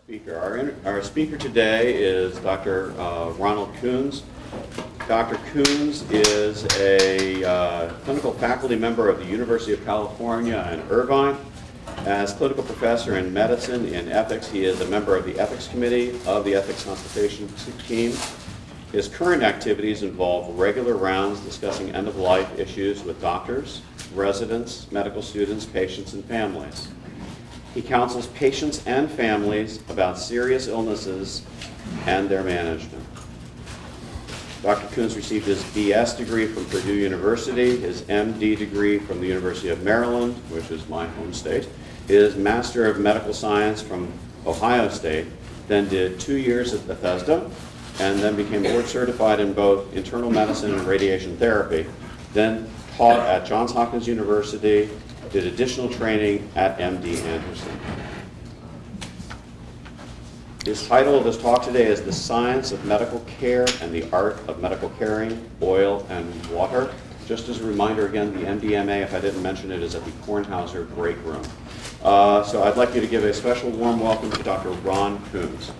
speaker. Our speaker today is Dr. Ronald Koons. Dr. Koons is a clinical faculty member of the University of California in Irvine. As clinical professor in medicine and ethics, he is a member of the ethics committee of the ethics consultation team. His current activities involve regular rounds discussing end-of-life issues with doctors, residents, medical students, patients, and families. He counsels patients and families about serious illnesses and their management. Dr. Koons received his BS degree from Purdue University, his MD degree from the University of Maryland, which is my home state, his Master of Medical Science from Ohio State, then did 2 years at Bethesda, and then became board certified in both internal medicine and radiation therapy, then taught at Johns Hopkins University, did additional training at MD Anderson. His title of his talk today is The Science of Medical Care and the Art of Medical Caring, Oil and Water. Just as a reminder again, the MDMA, if I didn't mention it, is at the Kornhauser break room. So I'd like you to give a special warm welcome to Dr. Ron Koons.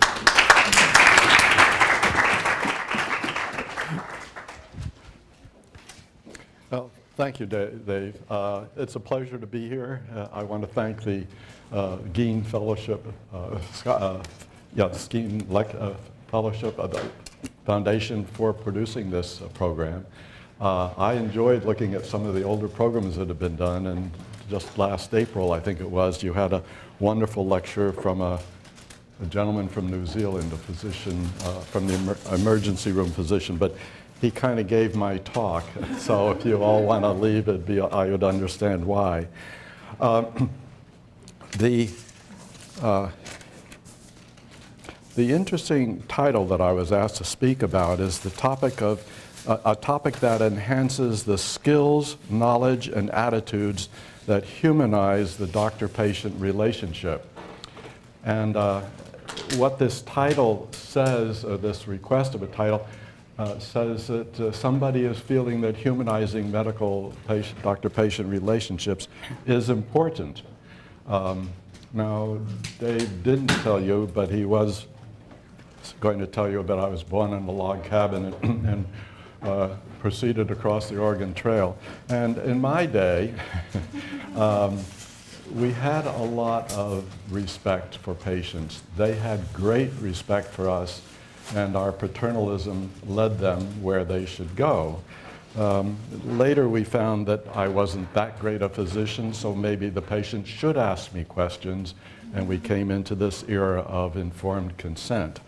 Well, thank you, Dave. It's a pleasure to be here. I want to thank the Geen Fellowship, Geen Fellowship of the Foundation for producing this program. I enjoyed looking at some of the older programs that have been done, and just last April, I think it was, you had a wonderful lecture from a gentleman from New Zealand, a physician from the emergency room physician, but he kind of gave my talk, so if you all want to leave, I would understand why. The interesting title that I was asked to speak about is the topic of a topic that enhances the skills, knowledge, and attitudes that humanize the doctor-patient relationship. And what this title says, or this request of a title, says that somebody is feeling that humanizing doctor-patient relationships is important. Now, Dave didn't tell you, but he was going to tell you about I was born in a log cabin and proceeded across the Oregon Trail. And in my day, we had a lot of respect for patients. They had great respect for us, and our paternalism led them where they should go. Later we found that I wasn't that great a physician, so maybe the patient should ask me questions, and we came into this era of informed consent.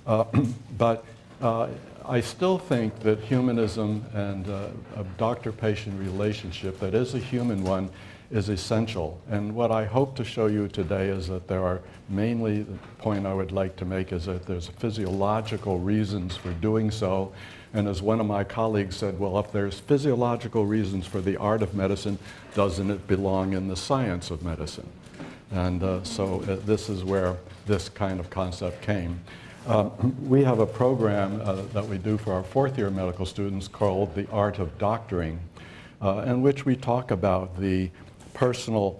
But I still think that humanism and a doctor-patient relationship that is a human one is essential. And what I hope to show you today is that there are mainly, the point I would like to make is that there's physiological reasons for doing so. And as one of my colleagues said, well, if there's physiological reasons for the art of medicine, doesn't it belong in the science of medicine? And so this is where this kind of concept came. We have a program that we do for our fourth-year medical students called The Art of Doctoring, in which we talk about the personal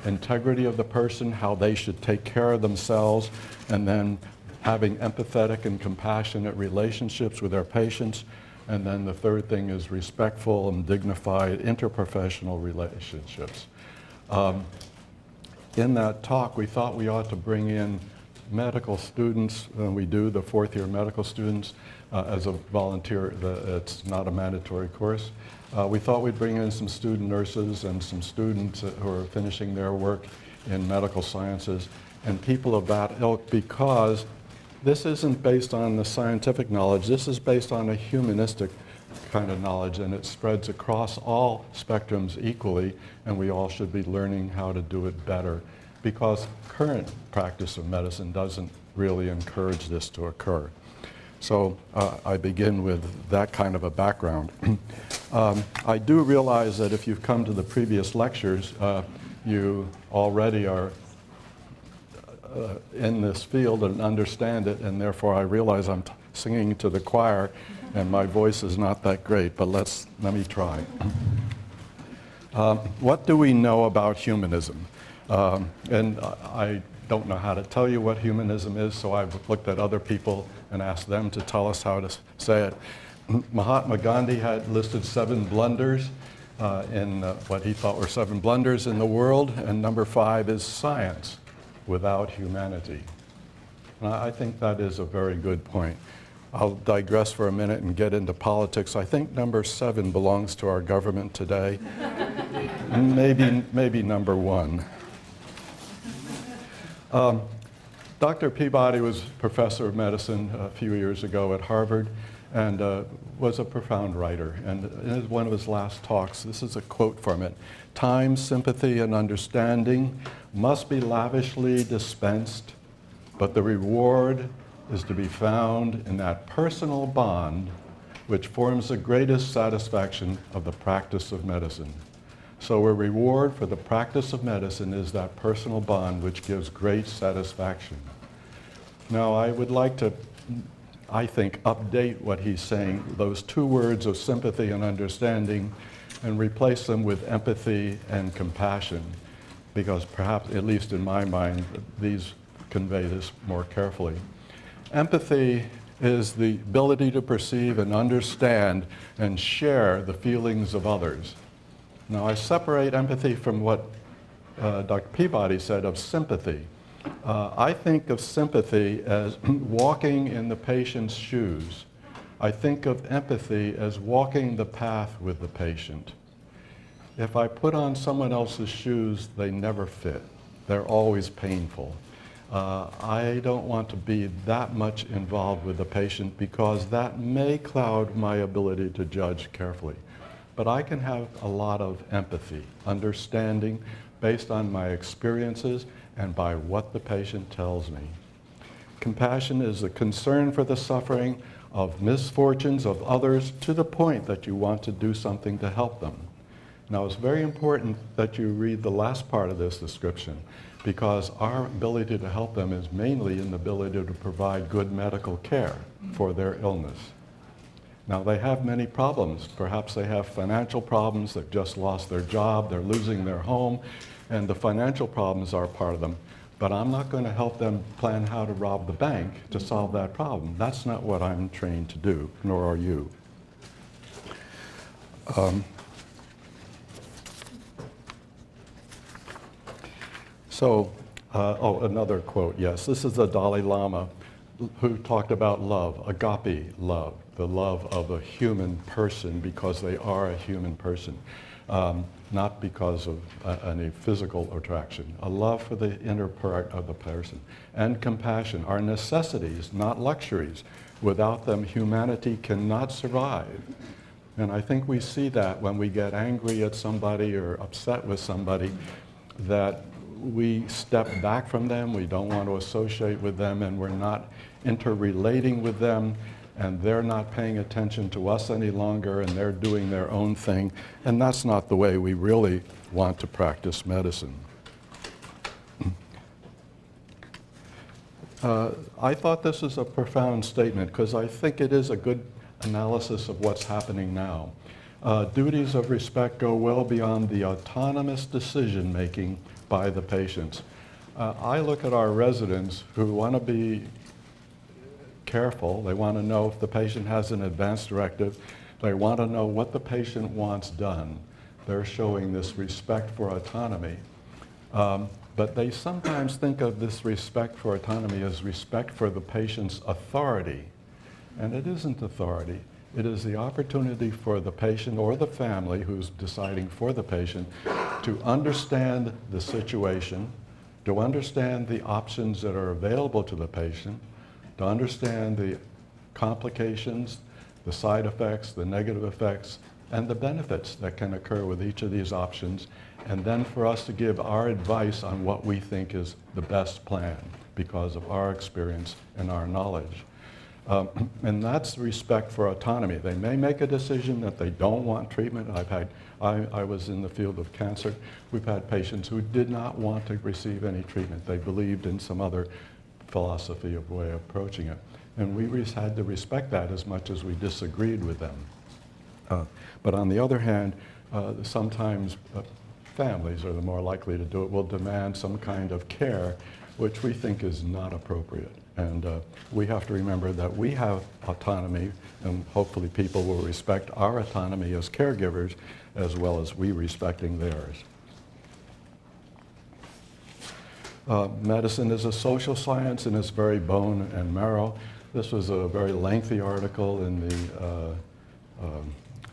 integrity of the person, how they should take care of themselves, and then having empathetic and compassionate relationships with their patients. And then the third thing is respectful and dignified interprofessional relationships. In that talk, we thought we ought to bring in medical students, and we do, the fourth-year medical students, as a volunteer. It's not a mandatory course. We thought we'd bring in some student nurses and some students who are finishing their work in medical sciences and people of that ilk, because this isn't based on the scientific knowledge. This is based on a humanistic kind of knowledge, and it spreads across all spectrums equally, and we all should be learning how to do it better, because current practice of medicine doesn't really encourage this to occur. So I begin with that kind of a background. I do realize that if you've come to the previous lectures, you already are in this field and understand it, and therefore I realize I'm singing to the choir and my voice is not that great, but let me try. What do we know about humanism? And I don't know how to tell you what humanism is, so I've looked at other people and asked them to tell us how to say it. Mahatma Gandhi had listed 7 blunders in what he thought were 7 blunders in the world, and number 5 is science without humanity. And I think that is a very good point. I'll digress for a minute and get into politics. I think number 7 belongs to our government today. Maybe number 1. Dr. Peabody was professor of medicine a few years ago at Harvard and was a profound writer. And in one of his last talks, this is a quote from it: "Time, sympathy, and understanding must be lavishly dispensed, but the reward is to be found in that personal bond which forms the greatest satisfaction of the practice of medicine." So a reward for the practice of medicine is that personal bond which gives great satisfaction. Now, I would like to, I think, update what he's saying, those 2 words of sympathy and understanding, and replace them with empathy and compassion, because perhaps, at least in my mind, these convey this more carefully. Empathy is the ability to perceive and understand and share the feelings of others. Now, I separate empathy from what Dr. Peabody said of sympathy. I think of sympathy as walking in the patient's shoes. I think of empathy as walking the path with the patient. If I put on someone else's shoes, they never fit. They're always painful. I don't want to be that much involved with the patient because that may cloud my ability to judge carefully. But I can have a lot of empathy, understanding based on my experiences and by what the patient tells me. Compassion is a concern for the suffering of misfortunes of others to the point that you want to do something to help them. Now, it's very important that you read the last part of this description, because our ability to help them is mainly in the ability to provide good medical care for their illness. Now, they have many problems. Perhaps they have financial problems, they've just lost their job, they're losing their home, and the financial problems are part of them. But I'm not going to help them plan how to rob the bank to solve that problem. That's not what I'm trained to do, nor are you. Another quote, yes. This is the Dalai Lama who talked about love, agape love, the love of a human person because they are a human person, not because of any physical attraction. A love for the inner part of the person. And compassion are necessities, not luxuries. Without them, humanity cannot survive. And I think we see that when we get angry at somebody or upset with somebody, that we step back from them, we don't want to associate with them, and we're not interrelating with them, and they're not paying attention to us any longer, and they're doing their own thing, and that's not the way we really want to practice medicine. I thought this is a profound statement because I think it is a good analysis of what's happening now. Duties of respect go well beyond the autonomous decision-making by the patients. I look at our residents who want to be careful. They want to know if the patient has an advance directive. They want to know what the patient wants done. They're showing this respect for autonomy. But they sometimes think of this respect for autonomy as respect for the patient's authority. And it isn't authority. It is the opportunity for the patient or the family who's deciding for the patient to understand the situation, to understand the options that are available to the patient, to understand the complications, the side effects, the negative effects, and the benefits that can occur with each of these options, and then for us to give our advice on what we think is the best plan because of our experience and our knowledge. And that's respect for autonomy. They may make a decision that they don't want treatment. I was in the field of cancer. We've had patients who did not want to receive any treatment. They believed in some other philosophy of way of approaching it. And we had to respect that as much as we disagreed with them. But on the other hand, sometimes families are the more likely to do it, will demand some kind of care which we think is not appropriate. And we have to remember that we have autonomy, and hopefully people will respect our autonomy as caregivers as well as we respecting theirs. Medicine is a social science in its very bone and marrow. This was a very lengthy article in the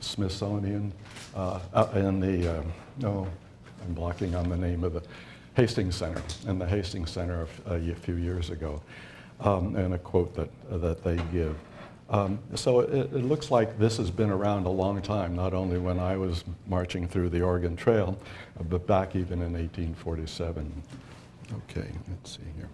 Smithsonian, no, I'm blocking on the name of the Hastings Center, in the Hastings Center a few years ago, and a quote that they give. So it looks like this has been around a long time, not only when I was marching through the Oregon Trail, but back even in 1847. Okay, let's see here.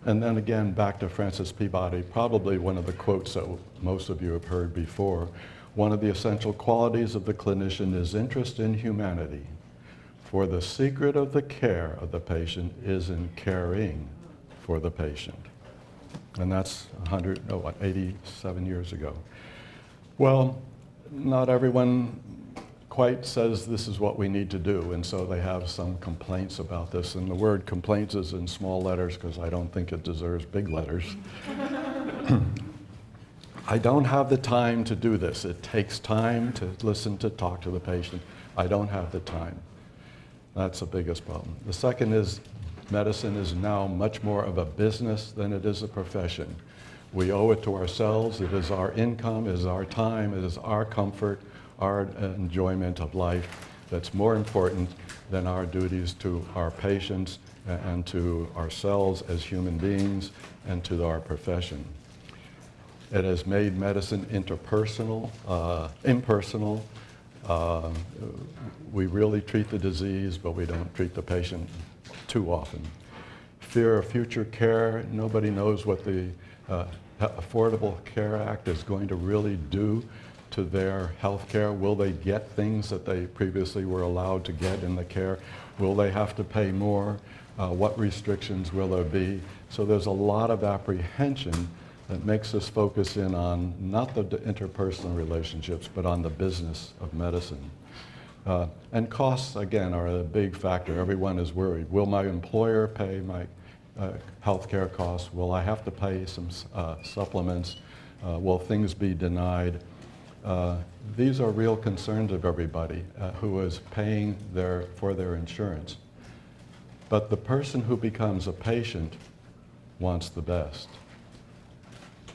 And then again, back to Francis Peabody, probably one of the quotes that most of you have heard before. One of the essential qualities of the clinician is interest in humanity. For the secret of the care of the patient is in caring for the patient. And that's 87 years ago. Well, not everyone quite says this is what we need to do, and so they have some complaints about this. And the word complaints is in small letters because I don't think it deserves big letters. I don't have the time to do this. It takes time to listen, to talk to the patient. I don't have the time. That's the biggest problem. The second is medicine is now much more of a business than it is a profession. We owe it to ourselves. It is our income, it is our time, it is our comfort, our enjoyment of life that's more important than our duties to our patients and to ourselves as human beings and to our profession. It has made medicine interpersonal, impersonal. We really treat the disease, but we don't treat the patient too often. Fear of future care. Nobody knows what the Affordable Care Act is going to really do to their health care. Will they get things that they previously were allowed to get in the care? Will they have to pay more? What restrictions will there be? So there's a lot of apprehension that makes us focus in on not the interpersonal relationships, but on the business of medicine. And costs, again, are a big factor. Everyone is worried. Will my employer pay my health care costs? Will I have to pay some supplements? Will things be denied? These are real concerns of everybody who is paying for their insurance. But the person who becomes a patient wants the best.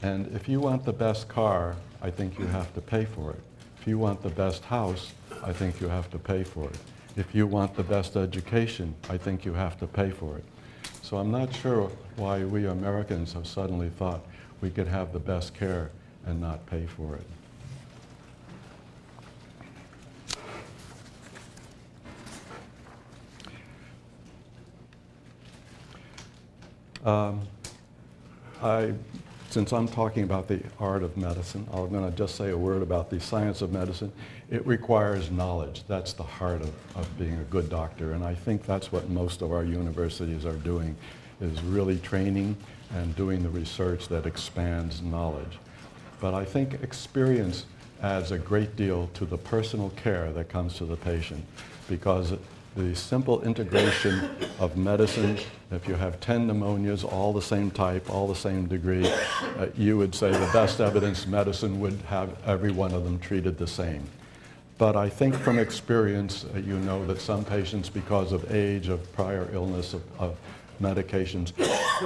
And if you want the best car, I think you have to pay for it. If you want the best house, I think you have to pay for it. If you want the best education, I think you have to pay for it. So I'm not sure why we Americans have suddenly thought we could have the best care and not pay for it. Since I'm talking about the art of medicine, I'm going to just say a word about the science of medicine. It requires knowledge. That's the heart of being a good doctor, and I think that's what most of our universities are doing, is really training and doing the research that expands knowledge. But I think experience adds a great deal to the personal care that comes to the patient, because the simple integration of medicine, if you have 10 pneumonias, all the same type, all the same degree, you would say the best evidence medicine would have every one of them treated the same. But I think from experience, you know that some patients, because of age, of prior illness, of medications,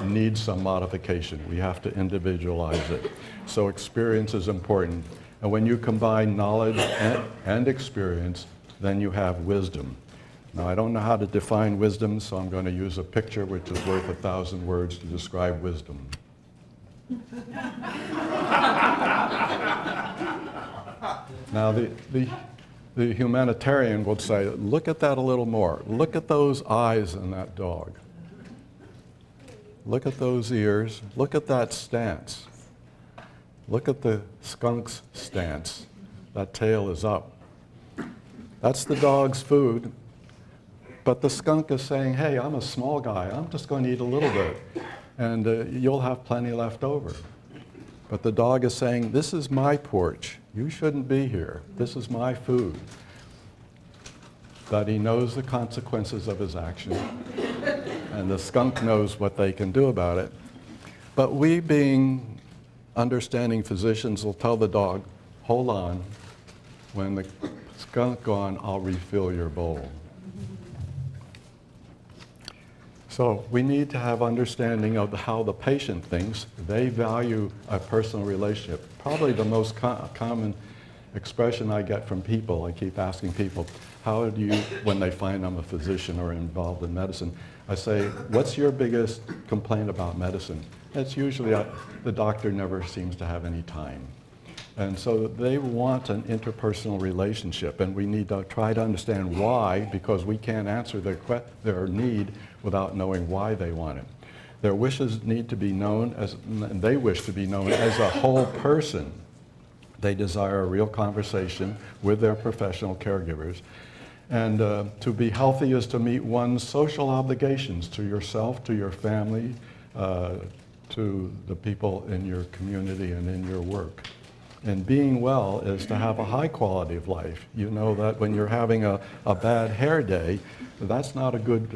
need some modification. We have to individualize it. So experience is important. And when you combine knowledge and experience, then you have wisdom. Now, I don't know how to define wisdom, so I'm going to use a picture which is worth 1,000 words to describe wisdom. Now, the humanitarian would say, look at that a little more. Look at those eyes in that dog. Look at those ears. Look at that stance. Look at the skunk's stance. That tail is up. That's the dog's food. But the skunk is saying, hey, I'm a small guy. I'm just going to eat a little bit, and you'll have plenty left over. But the dog is saying, this is my porch. You shouldn't be here. This is my food. But he knows the consequences of his action. and the skunk knows what they can do about it. But we, being understanding physicians, will tell the dog, hold on, when the skunk's gone, I'll refill your bowl. So we need to have understanding of how the patient thinks. They value a personal relationship. Probably the most common expression I get from people, I keep asking people, how do you, when they find I'm a physician or involved in medicine, I say, what's your biggest complaint about medicine? It's usually the doctor never seems to have any time. And so they want an interpersonal relationship, and we need to try to understand why, because we can't answer their need without knowing why they want it. Their wishes need to be known as, and they wish to be known as a whole person. They desire a real conversation with their professional caregivers. And to be healthy is to meet one's social obligations to yourself, to your family, to the people in your community and in your work. And being well is to have a high quality of life. You know that when you're having a bad hair day, that's not a good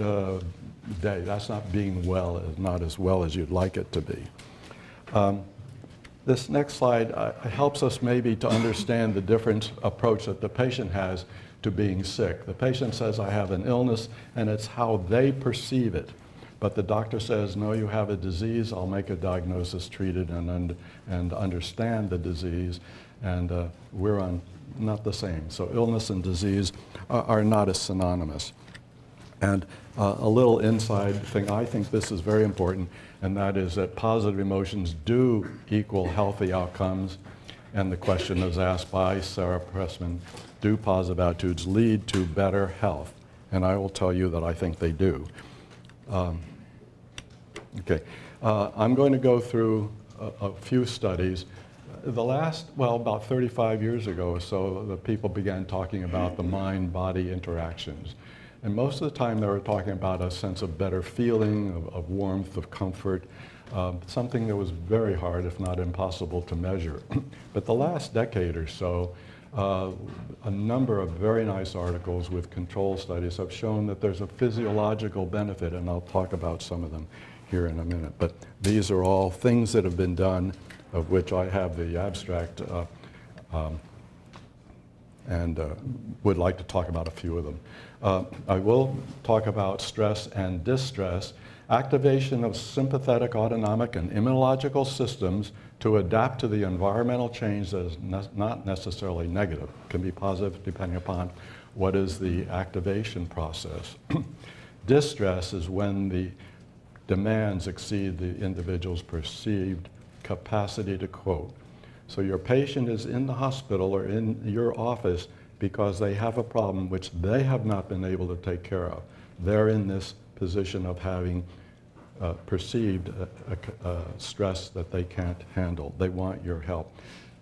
day. That's not being well, not as well as you'd like it to be. This next slide helps us maybe to understand the different approach that the patient has to being sick. The patient says, I have an illness, and it's how they perceive it. But the doctor says, no, you have a disease, I'll make a diagnosis, treat it, and understand the disease. And we're on not the same. So illness and disease are not as synonymous. And a little inside thing, I think this is very important, and that is that positive emotions do equal healthy outcomes. And the question is asked by Sarah Pressman, do positive attitudes lead to better health? And I will tell you that I think they do. Okay, I'm going to go through a few studies. The last, well, about 35 years ago or so, the people began talking about the mind-body interactions. And most of the time they were talking about a sense of better feeling, of warmth, of comfort, something that was very hard, if not impossible, to measure. But the last decade or so, a number of very nice articles with control studies have shown that there's a physiological benefit, and I'll talk about some of them here in a minute. But these are all things that have been done, of which I have the abstract, and would like to talk about a few of them. I will talk about stress and distress. Activation of sympathetic, autonomic, and immunological systems to adapt to the environmental change that is not necessarily negative. It can be positive depending upon what is the activation process. Distress is when the demands exceed the individual's perceived capacity to cope. So your patient is in the hospital or in your office because they have a problem which they have not been able to take care of. They're in this position of having perceived stress that they can't handle. They want your help.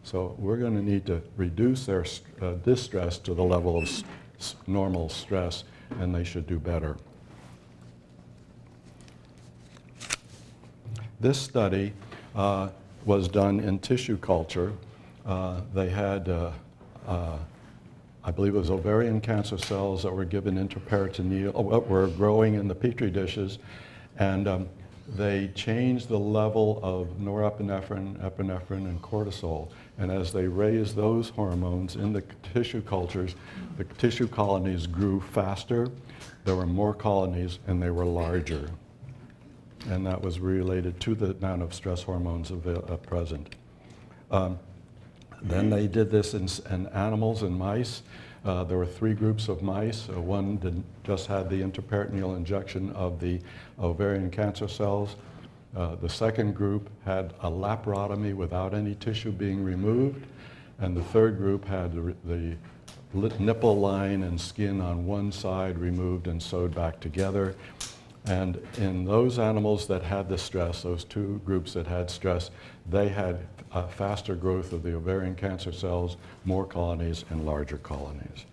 So we're going to need to reduce their distress to the level of normal stress, and they should do better. This study was done in tissue culture. They had, I believe it was ovarian cancer cells that were given intraperitoneal, were growing in the petri dishes, and they changed the level of norepinephrine, epinephrine, and cortisol. And as they raised those hormones in the tissue cultures, the tissue colonies grew faster, there were more colonies, and they were larger. And that was related to the amount of stress hormones present. Then they did this in animals and mice. There were 3 groups of mice. One just had the intraperitoneal injection of the ovarian cancer cells. The second group had a laparotomy without any tissue being removed. And the third group had the nipple line and skin on one side removed and sewed back together. And in those animals that had the stress, those 2 groups that had stress, they had a faster growth of the ovarian cancer cells, more colonies, and larger colonies.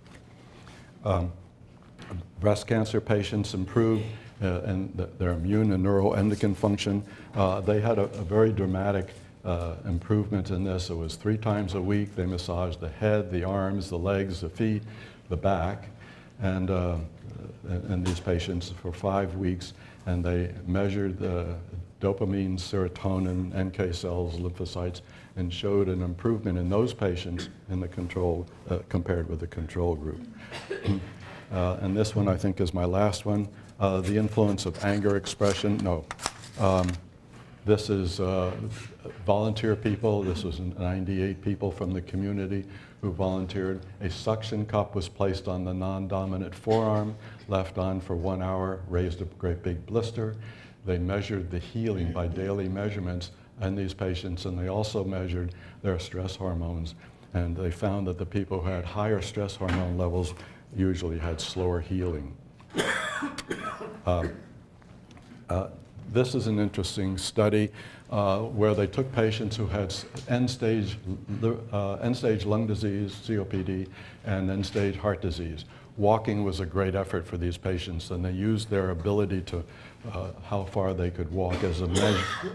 Breast cancer patients improved in their immune and neuroendocrine function. They had a very dramatic improvement in this. It was 3 times a week. They massaged the head, the arms, the legs, the feet, the back. And these patients for 5 weeks, and they measured the dopamine, serotonin, NK cells, lymphocytes, and showed an improvement in those patients in the control compared with the control group. And this one I think is my last one. The influence of anger expression. No. This is volunteer people. This was 98 people from the community who volunteered. A suction cup was placed on the non-dominant forearm, left on for 1 hour, raised a great big blister. They measured the healing by daily measurements in these patients, and they also measured their stress hormones. And they found that the people who had higher stress hormone levels usually had slower healing. This is an interesting study where they took patients who had end-stage lung disease, COPD, and end-stage heart disease. Walking was a great effort for these patients, and they used their ability to how far they could walk as a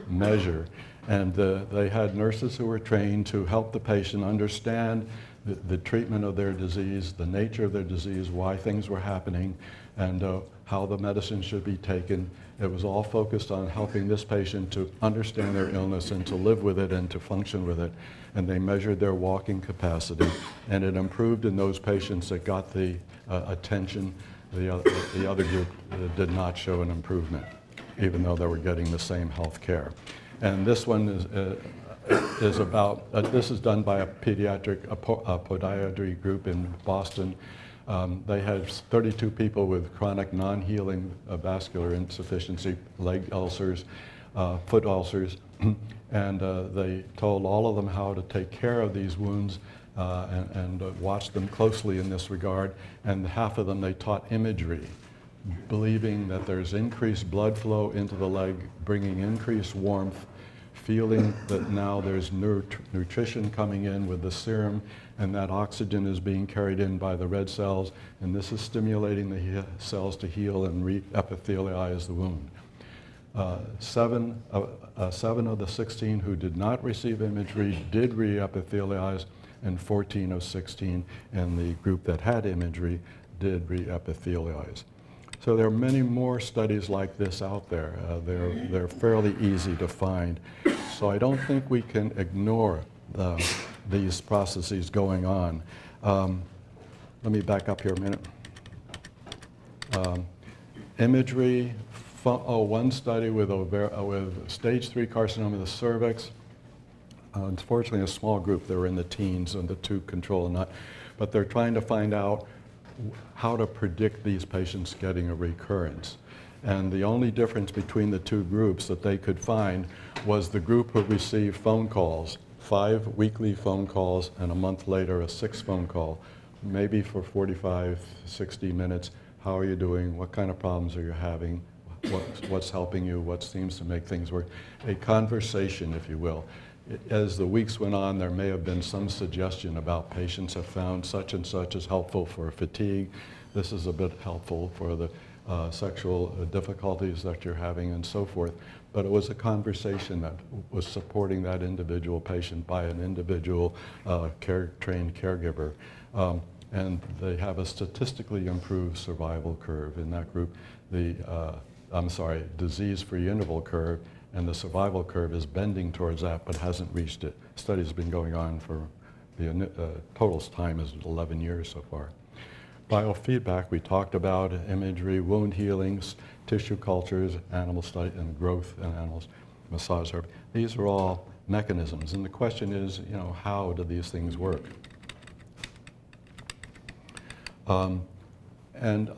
measure. And they had nurses who were trained to help the patient understand the treatment of their disease, the nature of their disease, why things were happening, and how the medicine should be taken. It was all focused on helping this patient to understand their illness and to live with it and to function with it. And they measured their walking capacity, and it improved in those patients that got the attention. The other group did not show an improvement, even though they were getting the same health care. And this one is about, this is done by a pediatric podiatry group in Boston. They had 32 people with chronic non-healing vascular insufficiency, leg ulcers, foot ulcers, and they told all of them how to take care of these wounds and watch them closely in this regard. And half of them they taught imagery, believing that there's increased blood flow into the leg, bringing increased warmth, feeling that now there's nutrition coming in with the serum, and that oxygen is being carried in by the red cells, and this is stimulating the cells to heal and re-epithelialize the wound. 7 of the 16 who did not receive imagery did re-epithelialize, and 14 of 16 in the group that had imagery did re-epithelialize. So there are many more studies like this out there. They're fairly easy to find. So I don't think we can ignore these processes going on. Let me back up here a minute. Imagery, one study with stage 3 carcinoma of the cervix. Unfortunately, a small group. They were in the teens, and the 2 control not. But they're trying to find out how to predict these patients getting a recurrence. And the only difference between the 2 groups that they could find was the group who received phone calls, 5 weekly phone calls, and a month later a 6th phone call, maybe for 45, 60 minutes. How are you doing? What kind of problems are you having? What's helping you? What seems to make things work? A conversation, if you will. As the weeks went on, there may have been some suggestion about patients have found such and such as helpful for fatigue. This is a bit helpful for the sexual difficulties that you're having and so forth. But it was a conversation that was supporting that individual patient by an individual trained caregiver. And they have a statistically improved survival curve in that group. The disease-free interval curve, and the survival curve is bending towards that but hasn't reached it. Studies have been going on for the total time is 11 years so far. Biofeedback, we talked about imagery, wound healings, tissue cultures, animal study, and growth in animals, massage therapy. These are all mechanisms, and the question is, how do these things work? And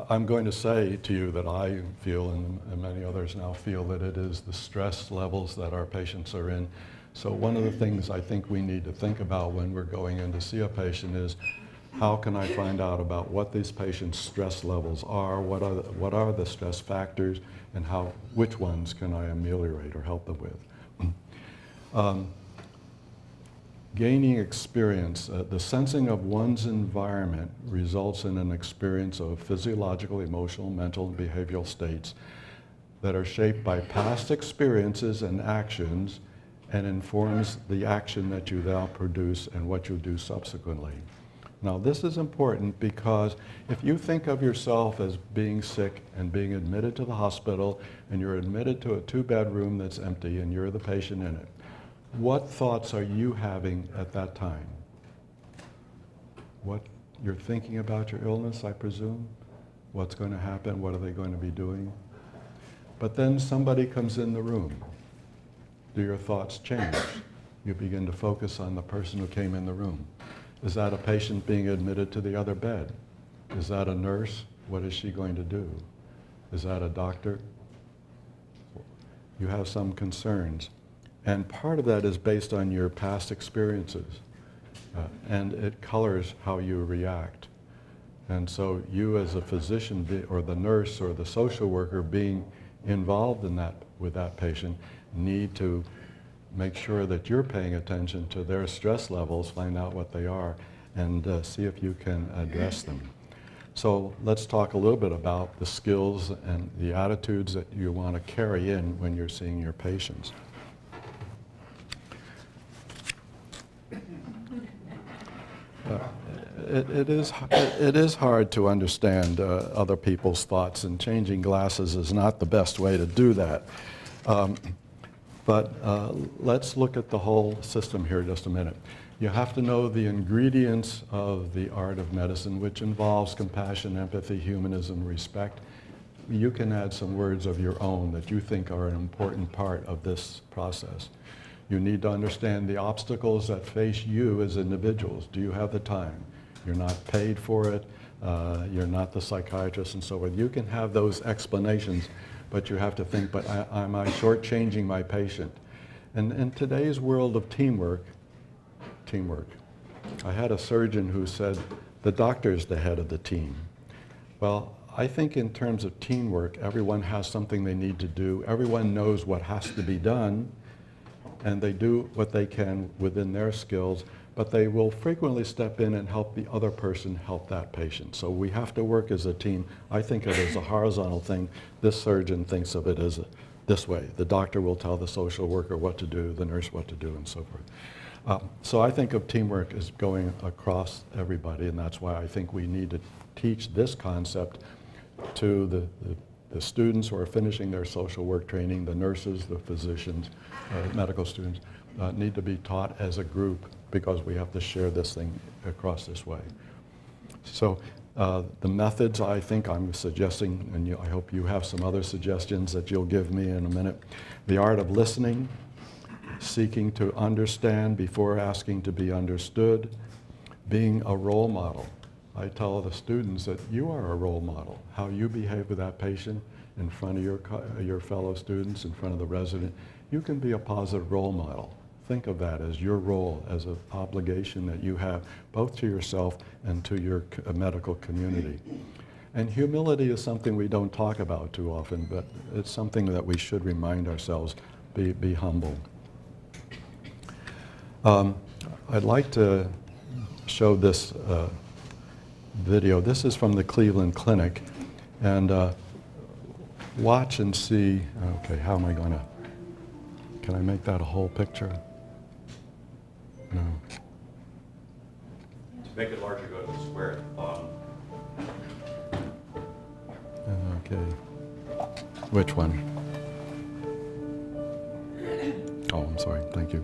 I'm going to say to you that I feel, and many others now feel, that it is the stress levels that our patients are in. So one of the things I think we need to think about when we're going in to see a patient is, how can I find out about what these patients' stress levels are, what are the stress factors, and which ones can I ameliorate or help them with? Gaining experience, the sensing of one's environment results in an experience of physiological, emotional, mental, and behavioral states that are shaped by past experiences and actions, and informs the action that you now produce and what you do subsequently. Now this is important because if you think of yourself as being sick and being admitted to the hospital and you're admitted to a 2-bedroom that's empty and you're the patient in it, what thoughts are you having at that time? What you're thinking about your illness, I presume? What's going to happen? What are they going to be doing? But then somebody comes in the room. Do your thoughts change? You begin to focus on the person who came in the room. Is that a patient being admitted to the other bed? Is that a nurse? What is she going to do? Is that a doctor? You have some concerns. And part of that is based on your past experiences. And it colors how you react. And so you as a physician or the nurse or the social worker being involved in that with that patient need to make sure that you're paying attention to their stress levels, find out what they are, and see if you can address them. So let's talk a little bit about the skills and the attitudes that you want to carry in when you're seeing your patients. It is hard to understand other people's thoughts, and changing glasses is not the best way to do that. But let's look at the whole system here just a minute. You have to know the ingredients of the art of medicine, which involves compassion, empathy, humanism, respect. You can add some words of your own that you think are an important part of this process. You need to understand the obstacles that face you as individuals. Do you have the time? You're not paid for it. You're not the psychiatrist and so forth. You can have those explanations, but you have to think, but am I shortchanging my patient? And in today's world of teamwork, I had a surgeon who said, the doctor's the head of the team. Well, I think in terms of teamwork, everyone has something they need to do. Everyone knows what has to be done, and they do what they can within their skills, but they will frequently step in and help the other person help that patient. So we have to work as a team. I think of it as a horizontal thing. This surgeon thinks of it as this way. The doctor will tell the social worker what to do, the nurse what to do, and so forth. So I think of teamwork as going across everybody, and that's why I think we need to teach this concept to the students who are finishing their social work training, the nurses, the physicians, medical students, need to be taught as a group, because we have to share this thing across this way. So the methods I think I'm suggesting, and I hope you have some other suggestions that you'll give me in a minute. The art of listening, seeking to understand before asking to be understood, being a role model. I tell the students that you are a role model. How you behave with that patient in front of your fellow students, in front of the resident, you can be a positive role model. Think of that as your role, as an obligation that you have both to yourself and to your medical community. And humility is something we don't talk about too often, but it's something that we should remind ourselves, be humble. I'd like to show this video. This is from the Cleveland Clinic, and watch and see. Okay, how am I going to, can I make that a whole picture? No. To make it larger, go to the square at the bottom. Okay. Which one? Oh, I'm sorry. Thank you.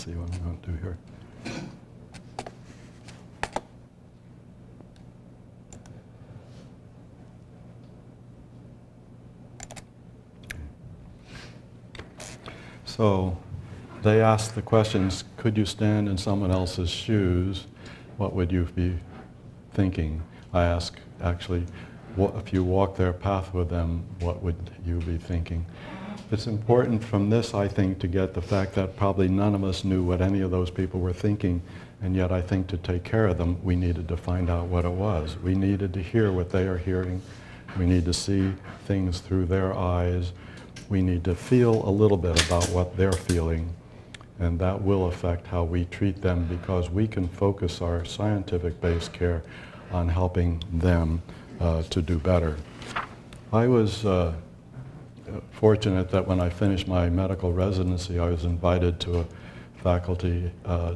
see what I'm going to do here. So they asked the questions, could you stand in someone else's shoes? What would you be thinking? I asked, actually, if you walk their path with them, what would you be thinking? It's important from this, I think, to get the fact that probably none of us knew what any of those people were thinking, and yet I think to take care of them, we needed to find out what it was. We needed to hear what they are hearing. We need to see things through their eyes. We need to feel a little bit about what they're feeling, and that will affect how we treat them, because we can focus our scientific-based care on helping them to do better. I was fortunate that when I finished my medical residency, I was invited to a faculty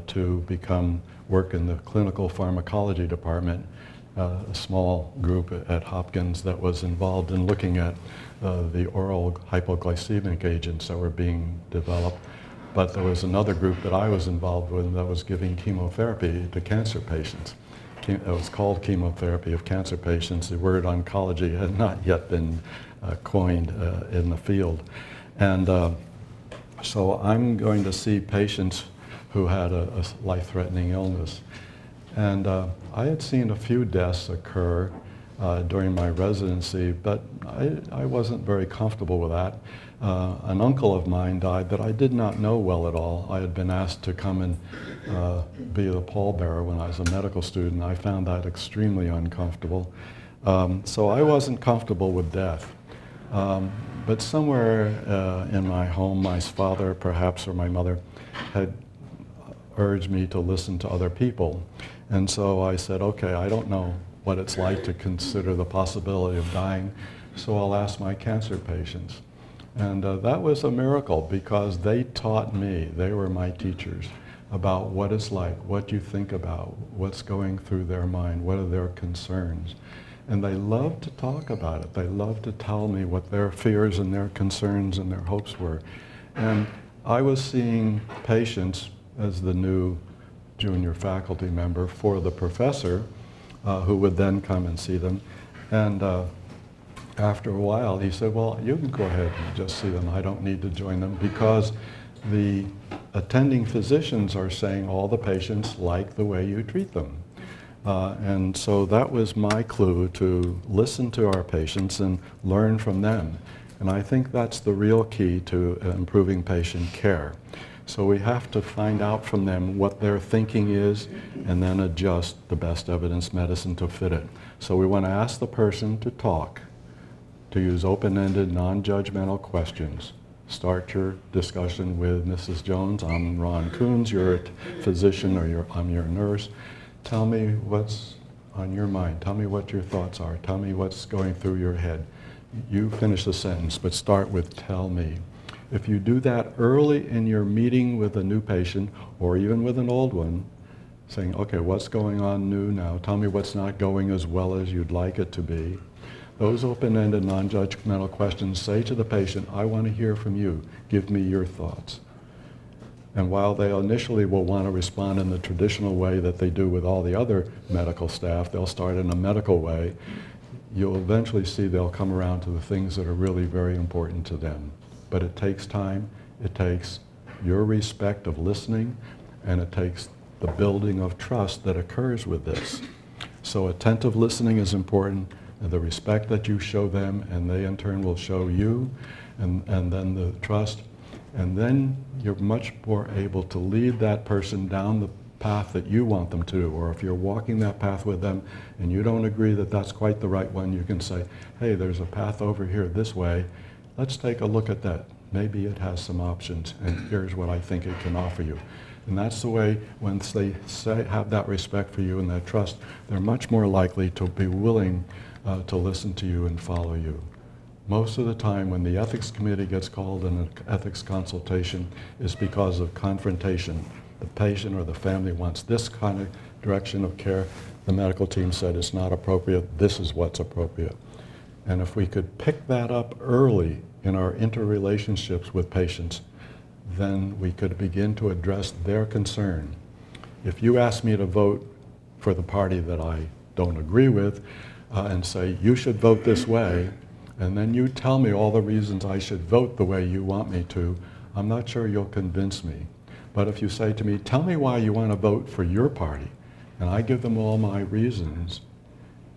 to work in the clinical pharmacology department, a small group at Hopkins that was involved in looking at the oral hypoglycemic agents that were being developed. But there was another group that I was involved with that was giving chemotherapy to cancer patients. It was called chemotherapy of cancer patients. The word oncology had not yet been coined in the field. And so I'm going to see patients who had a life-threatening illness. And I had seen a few deaths occur during my residency, but I wasn't very comfortable with that. An uncle of mine died that I did not know well at all. I had been asked to come and be the pallbearer when I was a medical student. I found that extremely uncomfortable. So I wasn't comfortable with death. But somewhere in my home, my father, perhaps, or my mother, had urged me to listen to other people. And so I said, okay, I don't know what it's like to consider the possibility of dying, so I'll ask my cancer patients. And that was a miracle, because they taught me, they were my teachers, about what it's like, what you think about, what's going through their mind, what are their concerns. And they loved to talk about it. They loved to tell me what their fears and their concerns and their hopes were. And I was seeing patients as the new junior faculty member for the professor, who would then come and see them. And after a while, he said, well, you can go ahead and just see them. I don't need to join them, because the attending physicians are saying all the patients like the way you treat them. And so that was my clue, to listen to our patients and learn from them. And I think that's the real key to improving patient care. So we have to find out from them what their thinking is, and then adjust the best evidence medicine to fit it. So we want to ask the person to talk, to use open-ended, non-judgmental questions. Start your discussion with Mrs. Jones, I'm Ron Koons, you're a physician, or I'm your nurse. Tell me what's on your mind. Tell me what your thoughts are. Tell me what's going through your head. You finish the sentence, but start with tell me. If you do that early in your meeting with a new patient, or even with an old one, saying, okay, what's going on new now? Tell me what's not going as well as you'd like it to be. Those open-ended, non-judgmental questions say to the patient, I want to hear from you. Give me your thoughts. And while they initially will want to respond in the traditional way that they do with all the other medical staff, they'll start in a medical way, you'll eventually see they'll come around to the things that are really very important to them. But it takes time, it takes your respect of listening, and it takes the building of trust that occurs with this. So attentive listening is important, and the respect that you show them, and they in turn will show you, and then the trust. And then you're much more able to lead that person down the path that you want them to, or if you're walking that path with them and you don't agree that that's quite the right one, you can say, hey, there's a path over here this way. Let's take a look at that. Maybe it has some options, and here's what I think it can offer you. And that's the way, once they have that respect for you and that trust, they're much more likely to be willing to listen to you and follow you. Most of the time when the ethics committee gets called in an ethics consultation is because of confrontation. The patient or the family wants this kind of direction of care. The medical team said it's not appropriate. This is what's appropriate. And if we could pick that up early in our interrelationships with patients, then we could begin to address their concern. If you ask me to vote for the party that I don't agree with and say, you should vote this way, and then you tell me all the reasons I should vote the way you want me to, I'm not sure you'll convince me. But if you say to me, tell me why you want to vote for your party, and I give them all my reasons,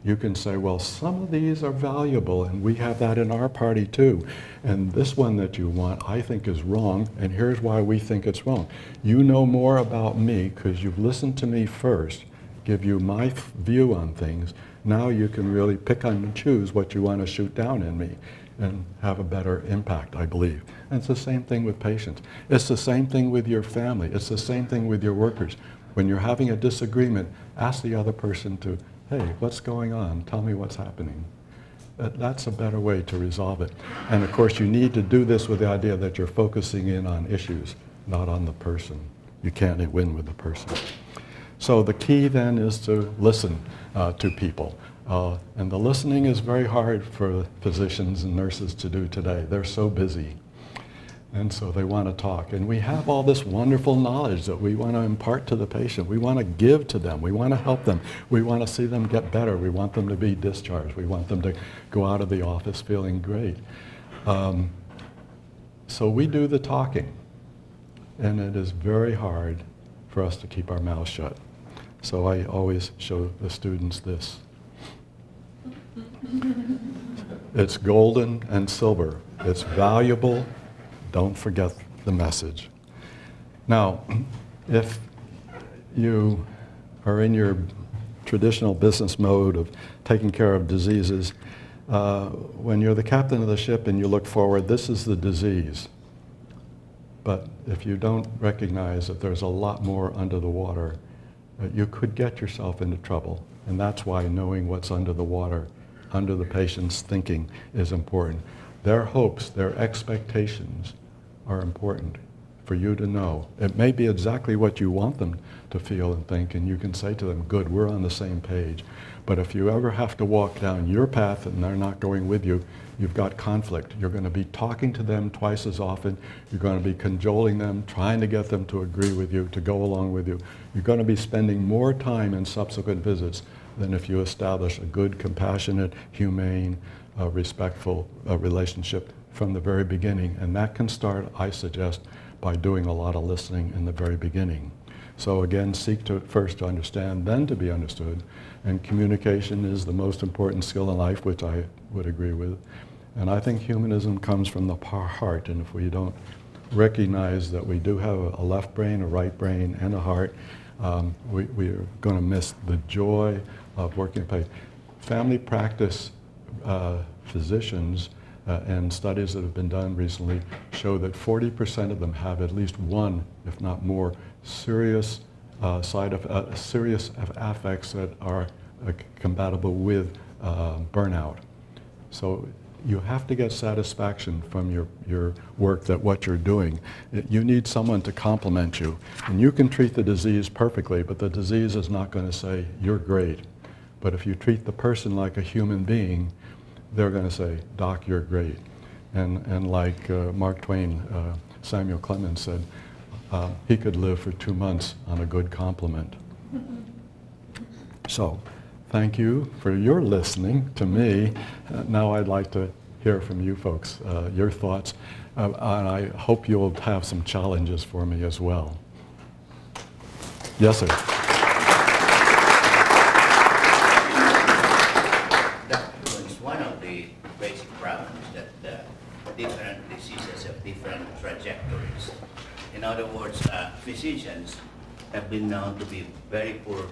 you can say, well, some of these are valuable, and we have that in our party too. And this one that you want, I think is wrong, and here's why we think it's wrong. You know more about me because you've listened to me first, give you my view on things. Now you can really pick and choose what you want to shoot down in me and have a better impact, I believe. And it's the same thing with patients. It's the same thing with your family. It's the same thing with your workers. When you're having a disagreement, ask the other person to, hey, what's going on? Tell me what's happening. That's a better way to resolve it. And of course, you need to do this with the idea that you're focusing in on issues, not on the person. You can't win with the person. So the key then is to listen to people. And the listening is very hard for physicians and nurses to do today. They're so busy. And so they want to talk. And we have all this wonderful knowledge that we want to impart to the patient. We want to give to them. We want to help them. We want to see them get better. We want them to be discharged. We want them to go out of the office feeling great. So we do the talking. And it is very hard for us to keep our mouths shut. So I always show the students this. It's golden and silver. It's valuable. Don't forget the message. Now, if you are in your traditional business mode of taking care of diseases, when you're the captain of the ship and you look forward, this is the disease. But if you don't recognize that there's a lot more under the water, you could get yourself into trouble. And that's why knowing what's under the water, under the patient's thinking, is important. Their hopes, their expectations are important for you to know. It may be exactly what you want them to feel and think, and you can say to them, good, we're on the same page. But if you ever have to walk down your path and they're not going with you, you've got conflict. You're going to be talking to them twice as often. You're going to be cajoling them, trying to get them to agree with you, to go along with you. You're going to be spending more time in subsequent visits than if you establish a good, compassionate, humane, respectful relationship from the very beginning. And that can start, I suggest, by doing a lot of listening in the very beginning. So again, seek to first to understand, then to be understood. And communication is the most important skill in life, which I would agree with. And I think humanism comes from the heart. And if we don't recognize that we do have a left brain, a right brain, and a heart, we are going to miss the joy of working with family practice physicians. And studies that have been done recently show that 40% of them have at least one, if not more, serious serious affects that are compatible with burnout. So you have to get satisfaction from your work, that what you're doing. You need someone to compliment you. And you can treat the disease perfectly, but the disease is not going to say, you're great. But if you treat the person like a human being, they're going to say, Doc, you're great. And like Mark Twain, Samuel Clemens said, he could live for 2 months on a good compliment. So, thank you for your listening to me. Now I'd like to hear from you folks, your thoughts. And I hope you'll have some challenges for me as well. Yes, sir. Different diseases have different trajectories. In other words, physicians have been known to be very poor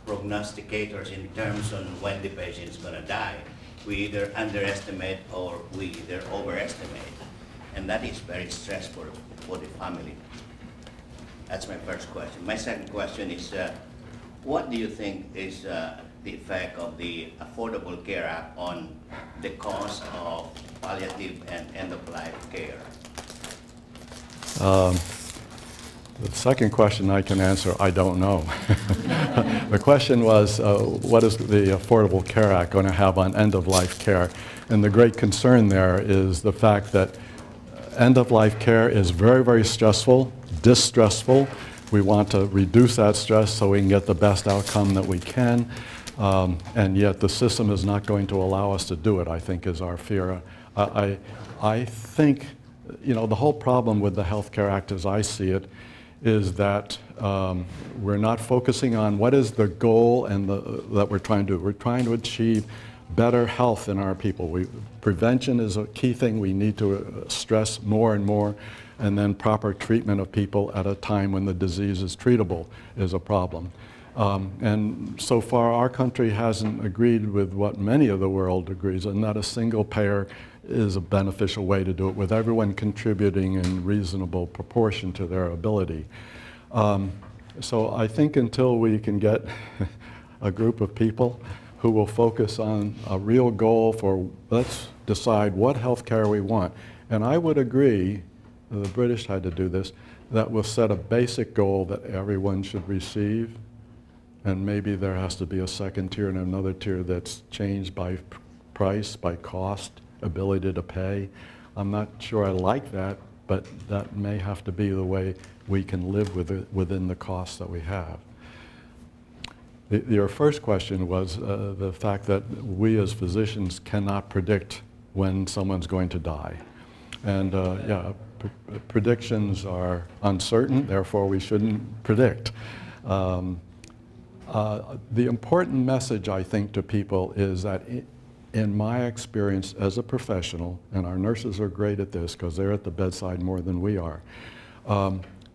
prognosticators in terms on when the patient is going to die. We either underestimate or we either overestimate. And that is very stressful for the family. That's my first question. My second question is, what do you think is the effect of the Affordable Care Act on the cost of palliative and end-of-life care? The second question I can answer, I don't know. The question was, what is the Affordable Care Act going to have on end-of-life care? And the great concern there is the fact that end-of-life care is very, very stressful, distressful. We want to reduce that stress so we can get the best outcome that we can, and yet the system is not going to allow us to do it, I think, is our fear. I think, you know, the whole problem with the Health Care Act as I see it is that we're not focusing on what is the goal and that we're trying to do. We're trying to achieve better health in our people. Prevention is a key thing we need to stress more and more, and then proper treatment of people at a time when the disease is treatable is a problem. And so far our country hasn't agreed with what many of the world agrees, and that a single payer is a beneficial way to do it, with everyone contributing in reasonable proportion to their ability. So I think until we can get a group of people who will focus on a real goal for, let's decide what health care we want. And I would agree, the British had to do this, that we'll set a basic goal that everyone should receive, and maybe there has to be a second tier and another tier that's changed by price, by cost, ability to pay. I'm not sure I like that, but that may have to be the way we can live with it within the costs that we have. Your first question was the fact that we as physicians cannot predict when someone's going to die. And yeah, predictions are uncertain, therefore we shouldn't predict. The important message, I think, to people is that in my experience as a professional, and our nurses are great at this because they're at the bedside more than we are,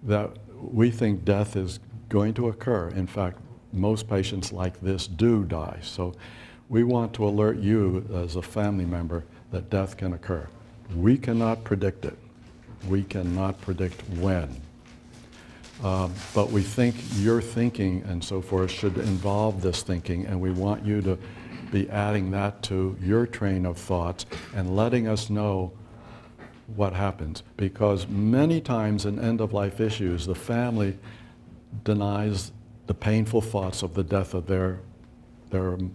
that we think death is going to occur. In fact, most patients like this do die. So we want to alert you as a family member that death can occur. We cannot predict it. We cannot predict when. But we think your thinking and so forth should involve this thinking, and we want you to be adding that to your train of thoughts and letting us know what happens. Because many times in end-of-life issues, the family denies the painful thoughts of the death of their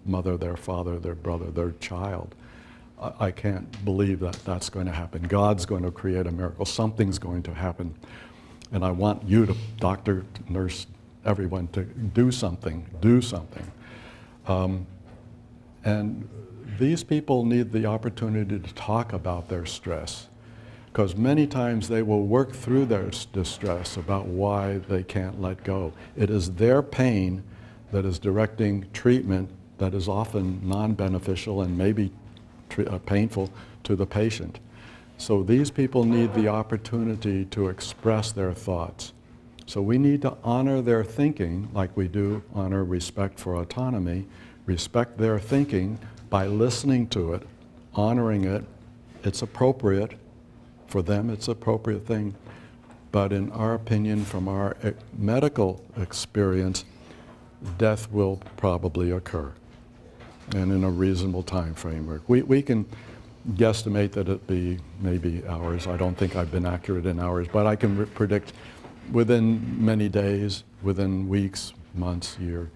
mother, their father, their brother, their child. I can't believe that that's going to happen. God's going to create a miracle. Something's going to happen. And I want you to, doctor, nurse, everyone, to do something, do something. And these people need the opportunity to talk about their stress, because many times they will work through their distress about why they can't let go. It is their pain that is directing treatment that is often non-beneficial and maybe painful to the patient. So these people need the opportunity to express their thoughts. So we need to honor their thinking like we do honor respect for autonomy, respect their thinking by listening to it, honoring it. It's appropriate. For them, it's an appropriate thing. But in our opinion, from our medical experience, death will probably occur, and in a reasonable time framework. We can guesstimate that it be maybe hours. I don't think I've been accurate in hours, but I can predict within many days, within weeks, months, year.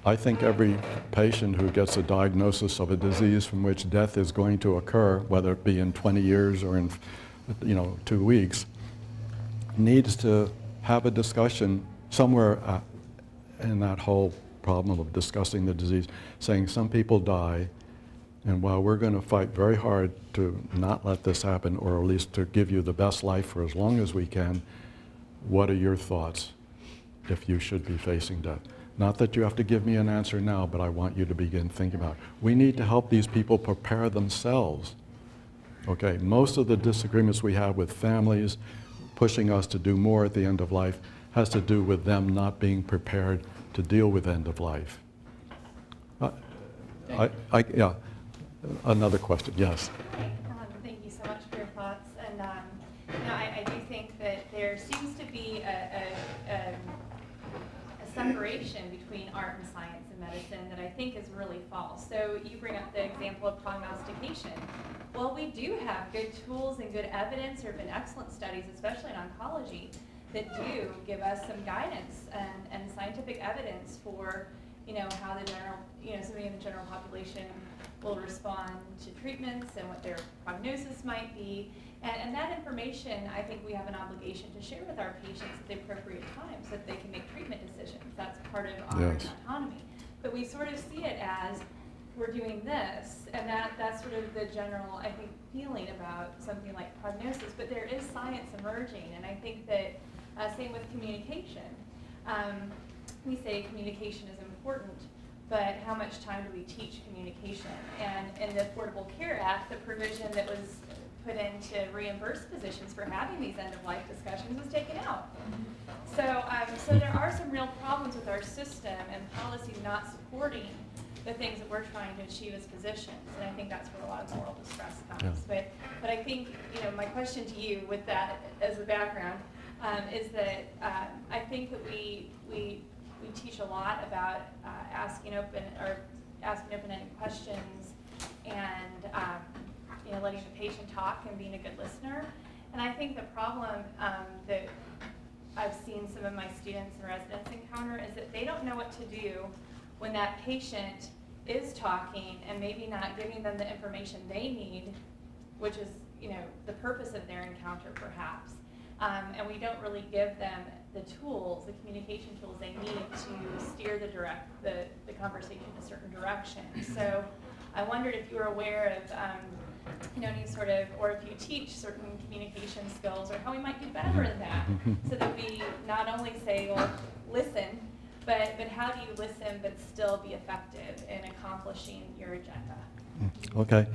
I think every patient who gets a diagnosis of a disease from which death is going to occur, whether it be in 20 years or in 2 weeks, needs to have a discussion somewhere in that whole problem of discussing the disease, saying some people die, and while we're going to fight very hard to not let this happen, or at least to give you the best life for as long as we can, what are your thoughts if you should be facing death? Not that you have to give me an answer now, but I want you to begin thinking about it. We need to help these people prepare themselves. Okay, most of the disagreements we have with families pushing us to do more at the end of life has to do with them not being prepared to deal with end of life. Yeah, another question, yes. Thank you so much for your thoughts. And I do think that there seems to be a separation between art and science and medicine that I think is really false. So you bring up the example of prognostication. Well, we do have good tools and good evidence. There have been excellent studies, especially in oncology, that do give us some guidance and scientific evidence for, how the general, somebody in the general population will respond to treatments and what their prognosis might be. And that information, I think we have an obligation to share with our patients at the appropriate time so that they can make treatment decisions. That's part of honoring autonomy. But we sort of see it as we're doing this, and that's sort of the general, I think, feeling about something like prognosis. But there is science emerging, and I think that same with communication. We say communication is important, but how much time do we teach communication? And in the Affordable Care Act, the provision that was put in to reimburse physicians for having these end-of-life discussions was taken out. So, so there are some real problems with our system and policy not supporting the things that we're trying to achieve as physicians, and I think that's where a lot of moral distress comes. Yeah. But I think, my question to you with that as a background is that I think that we teach a lot about asking open-ended questions and letting the patient talk and being a good listener. And I think the problem that I've seen some of my students and residents encounter is that they don't know what to do when that patient is talking and maybe not giving them the information they need, which is the purpose of their encounter perhaps. And we don't really give them the tools, the communication tools they need to steer the conversation in a certain direction. So I wondered if you were aware of any sort of, or if you teach certain communication skills, or how we might do better in that, so that we not only say, well, listen, but how do you listen but still be effective in accomplishing your agenda? Okay.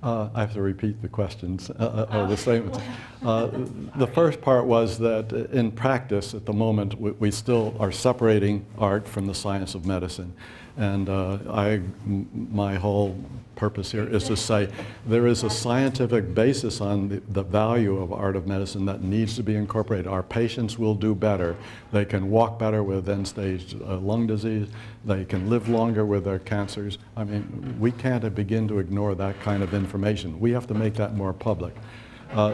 I have to repeat the questions, or the statements. The first part was that in practice at the moment we still are separating art from the science of medicine. And my whole purpose here is to say there is a scientific basis on the value of art of medicine that needs to be incorporated. Our patients will do better. They can walk better with end-stage lung disease. They can live longer with their cancers. I mean, we can't begin to ignore that kind of information. We have to make that more public.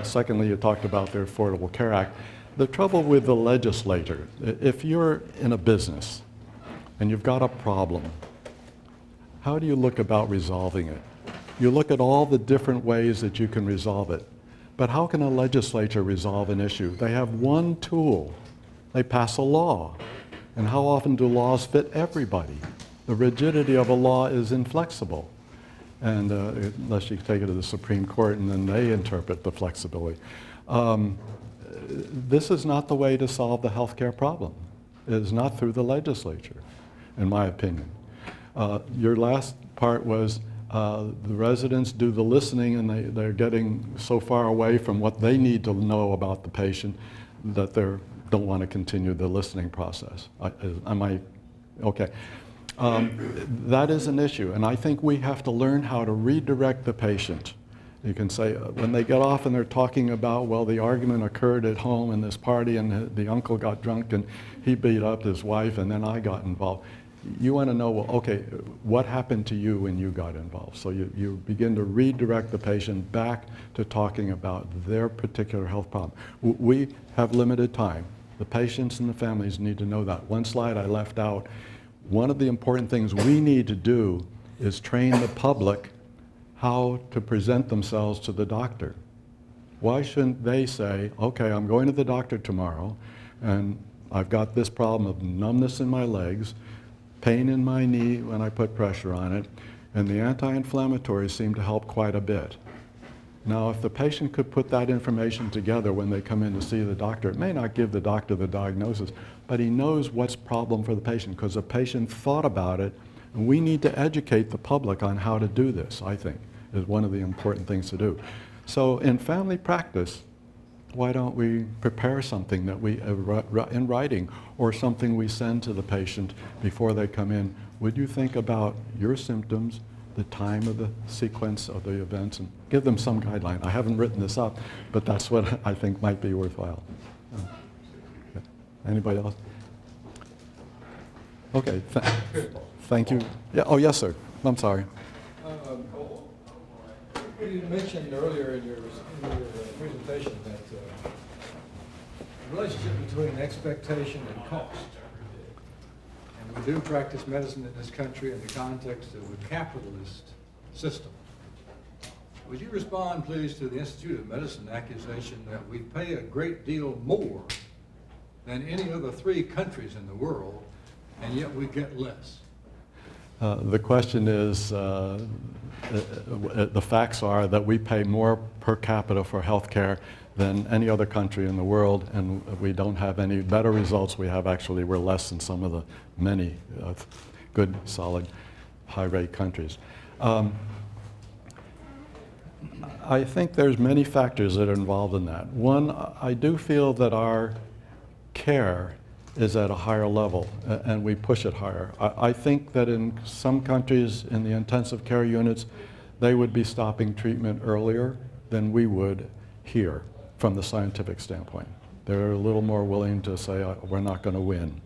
Secondly, you talked about the Affordable Care Act. The trouble with the legislator, if you're in a business and you've got a problem, how do you look about resolving it? You look at all the different ways that you can resolve it. But how can a legislature resolve an issue? They have one tool. They pass a law. And how often do laws fit everybody? The rigidity of a law is inflexible. And unless you take it to the Supreme Court and then they interpret the flexibility. This is not the way to solve the healthcare problem. It is not through the legislature, in my opinion. Your last part was the residents do the listening and they're getting so far away from what they need to know about the patient that they don't want to continue the listening process. Okay. That is an issue, and I think we have to learn how to redirect the patient. You can say, when they get off and they're talking about, well, the argument occurred at home in this party and the uncle got drunk and he beat up his wife and then I got involved. You want to know, well, okay, what happened to you when you got involved? So you begin to redirect the patient back to talking about their particular health problem. We have limited time. The patients and the families need to know that. One slide I left out. One of the important things we need to do is train the public how to present themselves to the doctor. Why shouldn't they say, okay, I'm going to the doctor tomorrow and I've got this problem of numbness in my legs, pain in my knee when I put pressure on it, and the anti-inflammatories seem to help quite a bit. Now, if the patient could put that information together when they come in to see the doctor, it may not give the doctor the diagnosis, but he knows what's problem for the patient because the patient thought about it, and we need to educate the public on how to do this, I think, is one of the important things to do. So in family practice, why don't we prepare something that we, in writing, or something we send to the patient before they come in? Would you think about your symptoms, the time of the sequence of the events, and give them some guideline? I haven't written this up, but that's what I think might be worthwhile. Anybody else? Okay, thank you. Yeah. Oh, yes, sir. I'm sorry. You mentioned earlier in your presentation that the relationship between expectation and cost. And we do practice medicine in this country in the context of a capitalist system. Would you respond, please, to the Institute of Medicine accusation that we pay a great deal more than any other 3 countries in the world, and yet we get less? The question is, the facts are that we pay more per capita for health care than any other country in the world, and we don't have any better results. We're less than some of the many good, solid, high-rate countries. I think there's many factors that are involved in that. One, I do feel that our care is at a higher level, and we push it higher. I think that in some countries in the intensive care units, they would be stopping treatment earlier than we would here from the scientific standpoint. They're a little more willing to say, we're not going to win,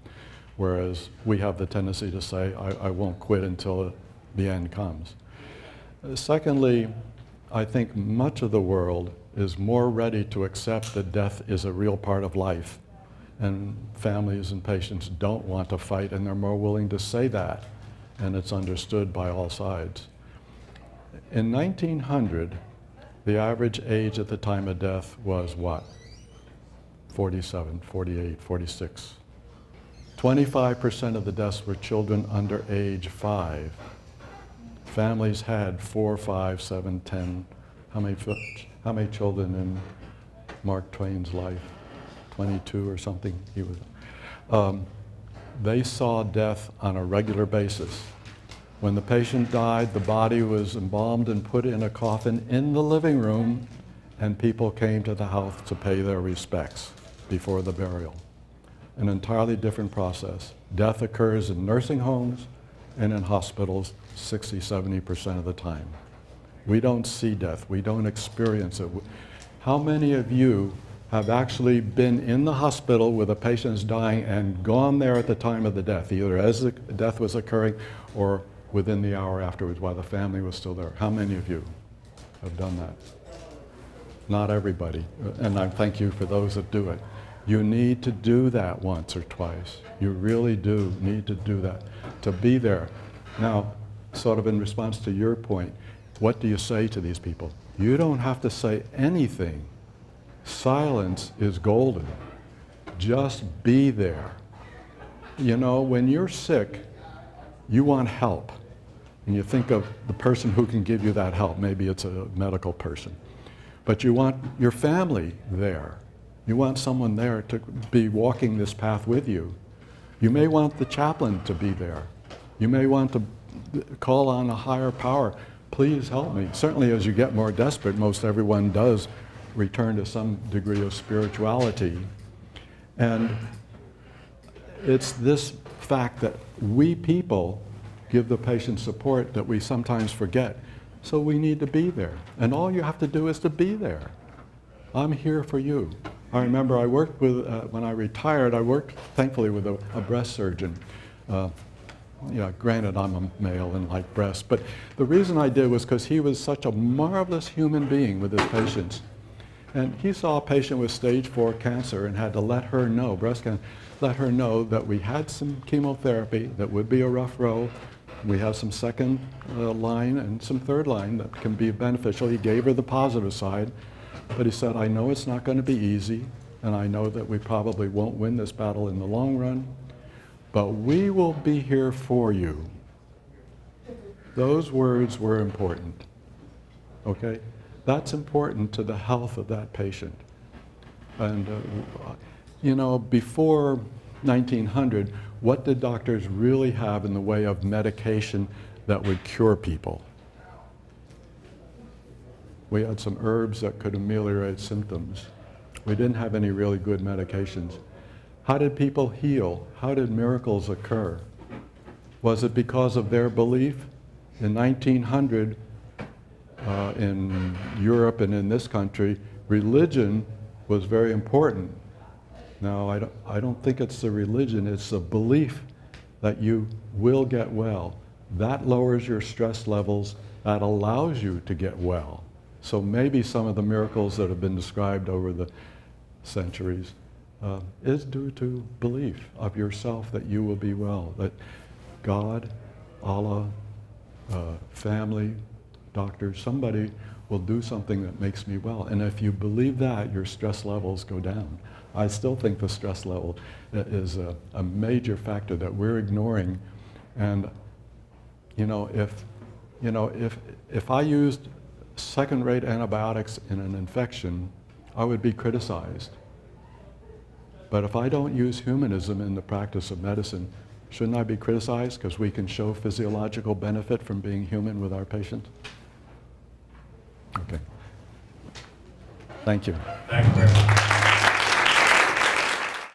whereas we have the tendency to say, I won't quit until the end comes. Secondly, I think much of the world is more ready to accept that death is a real part of life, and families and patients don't want to fight, and they're more willing to say that, and it's understood by all sides. In 1900, the average age at the time of death was what? 47, 48, 46. 25% of the deaths were children under age 5. Families had 4, 5, 7, 10. How many children in Mark Twain's life? 22 or something. They saw death on a regular basis. When the patient died, the body was embalmed and put in a coffin in the living room, and people came to the house to pay their respects before the burial. An entirely different process. Death occurs in nursing homes and in hospitals 60, 70% of the time. We don't see death. We don't experience it. How many of you have actually been in the hospital where the patient's dying and gone there at the time of the death, either as the death was occurring or within the hour afterwards while the family was still there? How many of you have done that? Not everybody, and I thank you for those that do it. You need to do that once or twice. You really do need to do that, to be there. Now, sort of in response to your point, what do you say to these people? You don't have to say anything. Silence is golden. Just be there. You know, when you're sick, you want help. And you think of the person who can give you that help. Maybe it's a medical person. But you want your family there. You want someone there to be walking this path with you. You may want the chaplain to be there. You may want to call on a higher power. Please help me. Certainly as you get more desperate, most everyone does return to some degree of spirituality. And it's this fact that we people give the patient support that we sometimes forget. So we need to be there. And all you have to do is to be there. I'm here for you. I remember I worked with, when I retired, I worked thankfully with a breast surgeon. Granted I'm a male and like breasts, but the reason I did was because he was such a marvelous human being with his patients. And he saw a patient with stage 4 cancer and had to let her know, breast cancer, let her know that we had some chemotherapy that would be a rough road. We have some second line and some third line that can be beneficial. He gave her the positive side, but he said, I know it's not going to be easy, and I know that we probably won't win this battle in the long run, but we will be here for you. Those words were important, okay? That's important to the health of that patient. And, before 1900, what did doctors really have in the way of medication that would cure people? We had some herbs that could ameliorate symptoms. We didn't have any really good medications. How did people heal? How did miracles occur? Was it because of their belief? In 1900, in Europe and in this country, religion was very important. Now, I don't think it's the religion, it's the belief that you will get well. That lowers your stress levels, that allows you to get well. So maybe some of the miracles that have been described over the centuries is due to belief of yourself that you will be well, that God, Allah, family, doctor, somebody will do something that makes me well. And if you believe that, your stress levels go down. I still think the stress level is a major factor that we're ignoring. And if I used second-rate antibiotics in an infection, I would be criticized. But if I don't use humanism in the practice of medicine, shouldn't I be criticized because we can show physiological benefit from being human with our patients? Okay. Thank you. Thank you very much.